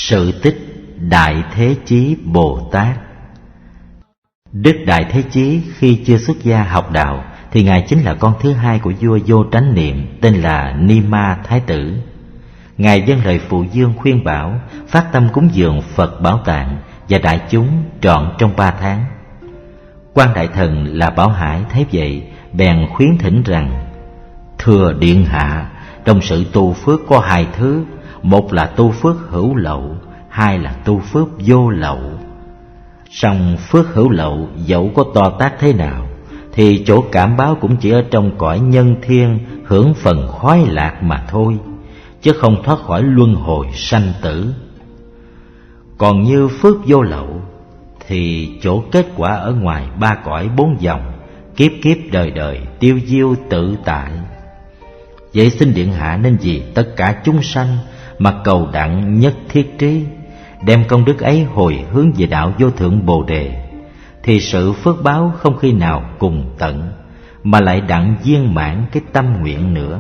Sự tích Đại Thế Chí Bồ Tát. Đức Đại Thế Chí khi chưa xuất gia học đạo thì Ngài chính là con thứ hai của vua Vô Tránh Niệm tên là Ni Ma Thái Tử. Ngài dâng lời phụ dương khuyên bảo, phát tâm cúng dường Phật Bảo Tạng và đại chúng trọn trong 3 tháng. Quan Đại Thần là Bảo Hải thấy vậy bèn khuyến thỉnh rằng: thưa điện hạ, trong sự tu phước có 2 thứ, một là tu phước hữu lậu, 2 là tu phước vô lậu. Song phước hữu lậu dẫu có to tát thế nào thì chỗ cảm báo cũng chỉ ở trong cõi nhân thiên hưởng phần khoái lạc mà thôi, chứ không thoát khỏi luân hồi sanh tử. Còn như phước vô lậu thì chỗ kết quả ở ngoài 3 cõi 4 vòng, kiếp kiếp đời đời tiêu diêu tự tại. Vậy xin điện hạ nên vì tất cả chúng sanh mà cầu đặng nhất thiết trí, đem công đức ấy hồi hướng về đạo vô thượng Bồ Đề, thì sự phước báo không khi nào cùng tận, mà lại đặng viên mãn cái tâm nguyện nữa.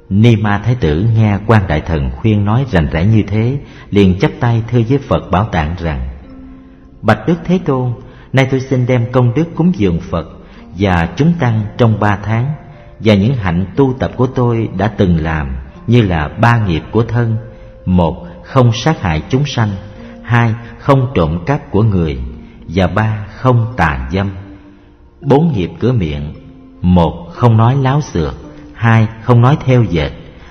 Ni Ma Thái Tử nghe Quan Đại Thần khuyên nói rành rẽ như thế, liền chắp tay thưa với Phật Bảo Tạng rằng: bạch Đức Thế Tôn, nay tôi xin đem công đức cúng dường Phật và chúng tăng trong 3 tháng, và những hạnh tu tập của tôi đã từng làm, như là 3 nghiệp của thân: 1. Không sát hại chúng sanh, 2. Không trộm cắp của người, và 3. Không tà dâm. 4 nghiệp cửa miệng: 1. Không nói láo xược, 2. Không nói theo dệt,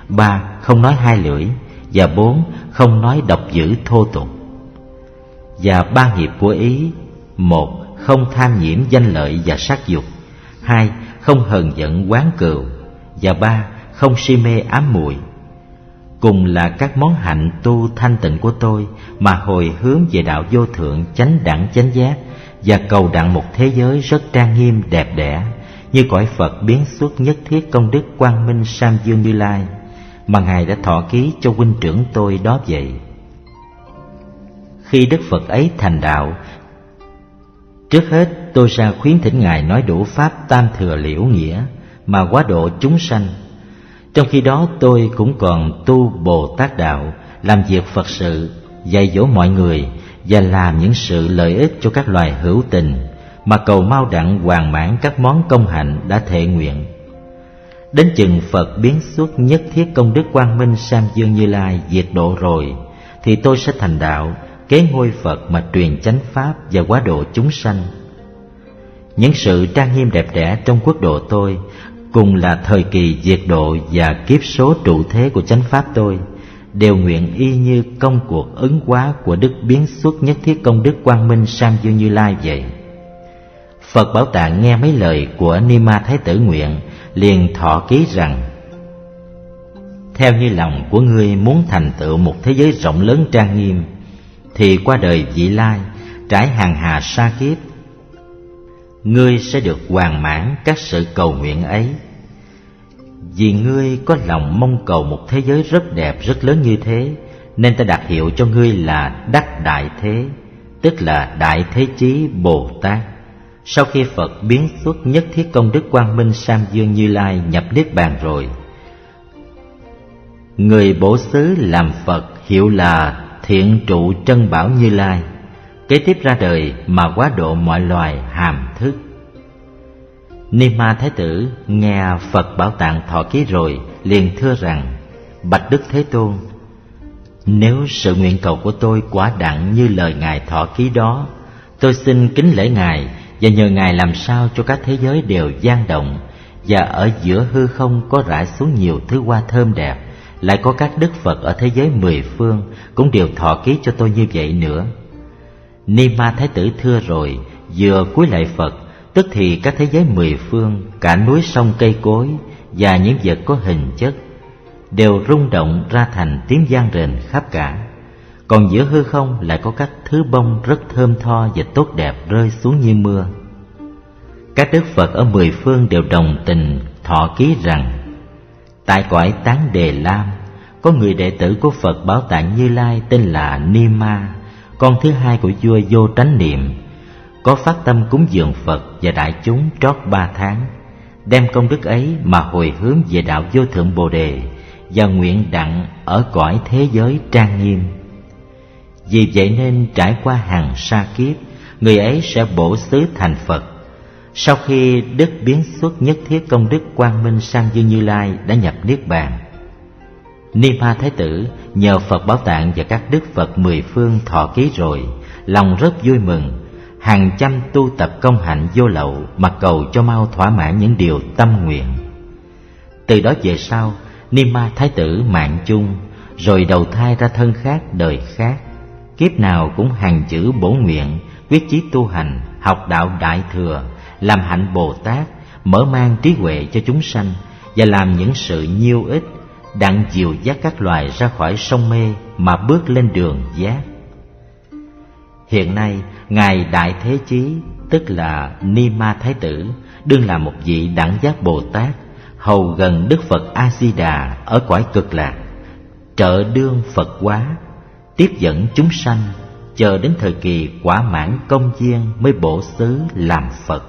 3. Không nói hai lưỡi, và 4. Không nói độc dữ thô tục. Và 3 nghiệp của ý: 1. Không tham nhiễm danh lợi và sắc dục, 2. Không hờn giận oán cừu, và 3. Không si mê ám muội. Cùng là các món hạnh tu thanh tịnh của tôi mà hồi hướng về đạo vô thượng chánh đẳng chánh giác, và cầu đặng một thế giới rất trang nghiêm đẹp đẽ, như cõi Phật biến xuất nhất thiết công đức Quang Minh Sam Dương Như Lai, mà Ngài đã thọ ký cho huynh trưởng tôi đó vậy. Khi Đức Phật ấy thành đạo, trước hết tôi ra khuyến thỉnh Ngài nói đủ pháp tam thừa liễu nghĩa mà hóa độ chúng sanh. Trong khi đó tôi cũng còn tu Bồ Tát đạo, làm việc Phật sự, dạy dỗ mọi người và làm những sự lợi ích cho các loài hữu tình, mà cầu mau đặng hoàn mãn các món công hạnh đã thệ nguyện. Đến chừng Phật biến xuất nhất thiết công đức Quang Minh Sam Dương Như Lai diệt độ rồi, thì tôi sẽ thành đạo, kế ngôi Phật mà truyền chánh pháp và hóa độ chúng sanh. Những sự trang nghiêm đẹp đẽ trong quốc độ tôi, cùng là thời kỳ diệt độ và kiếp số trụ thế của chánh pháp tôi, đều nguyện y như công cuộc ứng hóa của Đức biến xuất nhất thiết công đức Quang Minh Sam Dương Như Lai vậy. Phật Bảo Tạng nghe mấy lời của Ni Ma Thái Tử nguyện, liền thọ ký rằng: theo như lòng của ngươi muốn thành tựu một thế giới rộng lớn trang nghiêm, thì qua đời vị lai, trải hàng hà sa kiếp, ngươi sẽ được hoàn mãn các sự cầu nguyện ấy. Vì ngươi có lòng mong cầu một thế giới rất đẹp rất lớn như thế, nên ta đặt hiệu cho ngươi là Đắc Đại Thế, tức là Đại Thế Chí Bồ Tát. Sau khi Phật biến xuất nhất thiết công đức Quang Minh Sam Dương Như Lai nhập niết bàn rồi, người bổ xứ làm Phật hiệu là Thiện Trụ Trân Bảo Như Lai, kế tiếp ra đời mà hóa độ mọi loài hàm thức. Ni Ma Thái Tử nghe Phật Bảo Tạng thọ ký rồi, liền thưa rằng: bạch Đức Thế Tôn, nếu sự nguyện cầu của tôi quả đặng như lời Ngài thọ ký đó, tôi xin kính lễ Ngài và nhờ Ngài làm sao cho các thế giới đều vang động, và ở giữa hư không có rải xuống nhiều thứ hoa thơm đẹp, lại có các đức Phật ở thế giới 10 phương cũng đều thọ ký cho tôi như vậy nữa. Ni Ma Thái Tử thưa rồi, vừa cúi lạy Phật, tức thì các thế giới 10 phương, cả núi sông cây cối và những vật có hình chất đều rung động ra thành tiếng vang rền khắp cả. Còn giữa hư không lại có các thứ bông rất thơm tho và tốt đẹp rơi xuống như mưa. Các đức Phật ở 10 phương đều đồng tình thọ ký rằng: tại cõi Tán Đề Lam có người đệ tử của Phật Bảo Tạng Như Lai tên là Ni Ma, con thứ hai của vua Vô Tránh Niệm, có phát tâm cúng dường Phật và đại chúng trót 3 tháng, đem công đức ấy mà hồi hướng về đạo vô thượng Bồ Đề, và nguyện đặng ở cõi thế giới trang nghiêm. Vì vậy nên trải qua hàng sa kiếp, người ấy sẽ bổ xứ thành Phật. Sau khi Đức biến xuất nhất thiết công đức quang minh sang Dương Như Lai đã nhập Niết Bàn, Ni Ma Thái Tử nhờ Phật Bảo Tạng và các Đức Phật mười phương thọ ký rồi, lòng rất vui mừng, hàng trăm tu tập công hạnh vô lậu mà cầu cho mau thỏa mãn những điều tâm nguyện. Từ đó về sau, Ni Ma Thái Tử mạng chung, rồi đầu thai ra thân khác đời khác, kiếp nào cũng hàng chữ bổ nguyện, quyết chí tu hành, học đạo Đại Thừa, làm hạnh Bồ Tát, mở mang trí huệ cho chúng sanh và làm những sự nhiêu ích, đặng dìu dắt các loài ra khỏi sông mê mà bước lên đường giác. Hiện nay, Ngài Đại Thế Chí, tức là Ni Ma Thái Tử, đương là một vị đẳng giác Bồ Tát, hầu gần Đức Phật A-di-đà ở cõi Cực Lạc, trợ đương Phật hóa, tiếp dẫn chúng sanh, chờ đến thời kỳ quả mãn công duyên mới bổ xứ làm Phật.